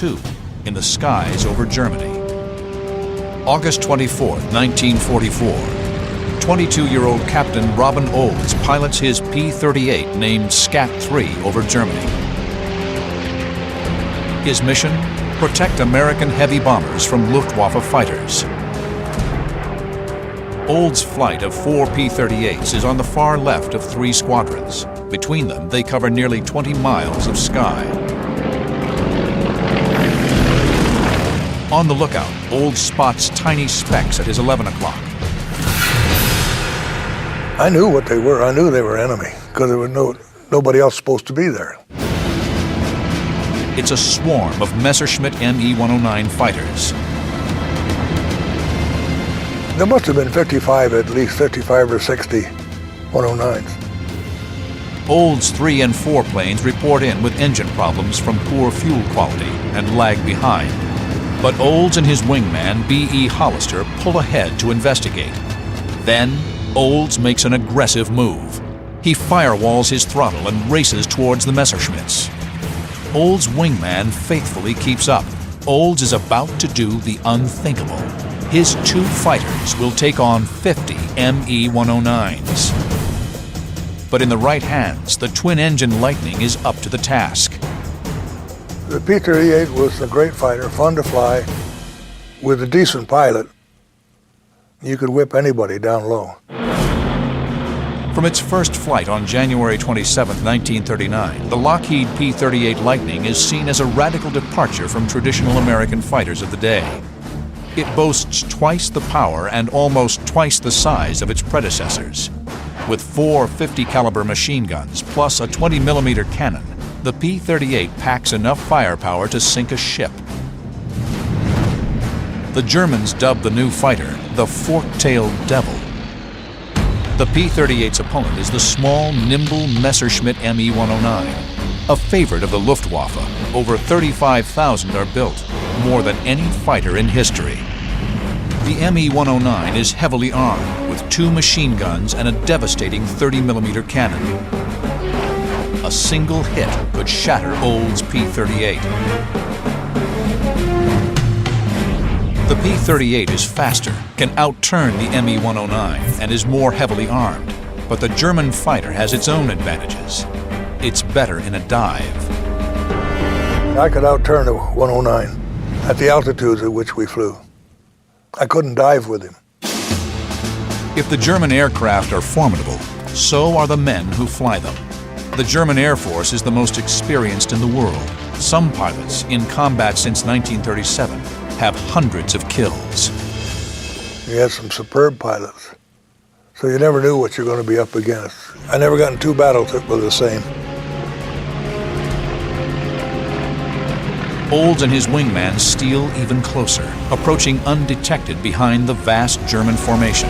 II in the skies over Germany. August 24, 1944. 22-year-old Captain Robin Olds pilots his P-38 named Scat-3 over Germany. His mission? Protect American heavy bombers from Luftwaffe fighters. Olds' flight of 4 P-38s is on the far left of 3 squadrons. Between them, they cover nearly 20 miles of sky. On the lookout, Olds spots tiny specks at his 11 o'clock. I knew what they were. I knew they were enemy because there was nobody else supposed to be there. It's a swarm of Messerschmitt Me-109 fighters. There must have been 55, at least 55 or 60 109s. Olds' 3 and 4 planes report in with engine problems from poor fuel quality and lag behind. But Olds and his wingman, B.E. Hollister, pull ahead to investigate. Then, Olds makes an aggressive move. He firewalls his throttle and races towards the Messerschmitts. Olds' wingman faithfully keeps up. Olds is about to do the unthinkable. His 2 fighters will take on 50 Me-109s. But in the right hands, the twin-engine Lightning is up to the task. The P-38 was a great fighter, fun to fly. With a decent pilot, you could whip anybody down low. From its first flight on January 27, 1939, the Lockheed P-38 Lightning is seen as a radical departure from traditional American fighters of the day. It boasts twice the power and almost twice the size of its predecessors. With 4 50-caliber machine guns plus a 20mm cannon, the P-38 packs enough firepower to sink a ship. The Germans dubbed the new fighter the Fork-tailed Devil. The P-38's opponent is the small, nimble Messerschmitt Me-109, a favorite of the Luftwaffe. Over 35,000 are built, more than any fighter in history. The Me-109 is heavily armed with 2 machine guns and a devastating 30mm cannon. A single hit could shatter Olds' P-38. The P-38 is faster, can outturn the Me-109, and is more heavily armed. But the German fighter has its own advantages. It's better in a dive. I could outturn a 109 at the altitudes at which we flew. I couldn't dive with him. If the German aircraft are formidable, so are the men who fly them. The German Air Force is the most experienced in the world. Some pilots, in combat since 1937, have hundreds of kills. You had some superb pilots, so you never knew what you're going to be up against. I never got in 2 battles that were the same. Olds and his wingman steal even closer, approaching undetected behind the vast German formation.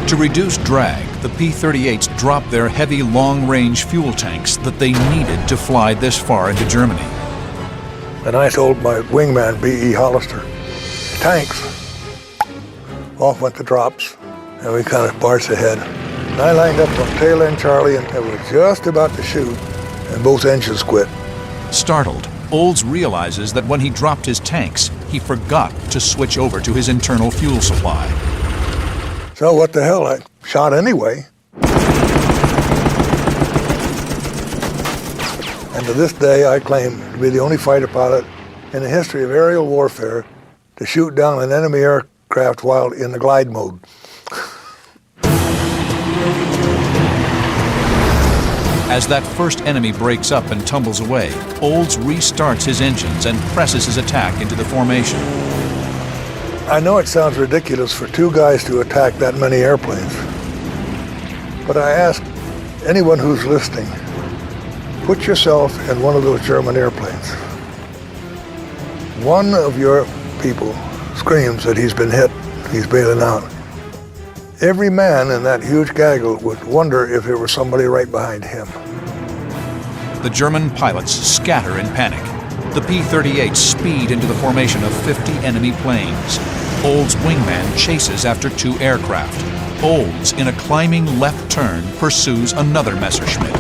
To reduce drag, the P-38s dropped their heavy long-range fuel tanks that they needed to fly this far into Germany. And I told my wingman, B.E. Hollister, tanks. Off went the drops, and we kind of barged ahead. And I lined up on tail end Charlie, and I was just about to shoot, and both engines quit. Startled, Olds realizes that when he dropped his tanks, he forgot to switch over to his internal fuel supply. So what the hell, I shot anyway. And to this day, I claim to be the only fighter pilot in the history of aerial warfare to shoot down an enemy aircraft while in the glide mode. As that first enemy breaks up and tumbles away, Olds restarts his engines and presses his attack into the formation. I know it sounds ridiculous for 2 guys to attack that many airplanes, but I ask anyone who's listening, put yourself in one of those German airplanes. One of your people screams that he's been hit, he's bailing out. Every man in that huge gaggle would wonder if there was somebody right behind him. The German pilots scatter in panic. The P-38 speed into the formation of 50 enemy planes. Olds' wingman chases after 2 aircraft. Olds, in a climbing left turn, pursues another Messerschmitt.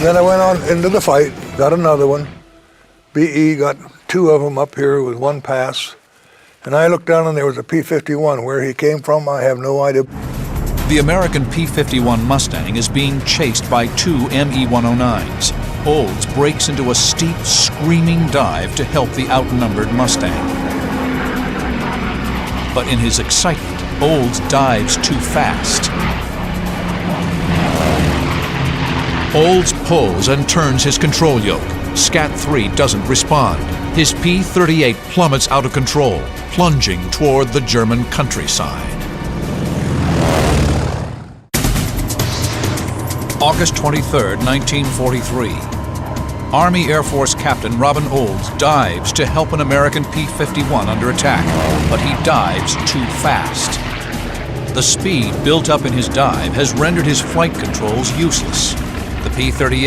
Then I went on into the fight, got another one. BE got 2 of them up here with 1 pass. And I looked down and there was a P-51. Where he came from, I have no idea. The American P-51 Mustang is being chased by 2 ME-109s. Olds breaks into a steep, screaming dive to help the outnumbered Mustang. But in his excitement, Olds dives too fast. Olds pulls and turns his control yoke. Scat-3 doesn't respond. His P-38 plummets out of control, plunging toward the German countryside. August 23, 1943. Army Air Force Captain Robin Olds dives to help an American P-51 under attack, but he dives too fast. The speed built up in his dive has rendered his flight controls useless. The P-38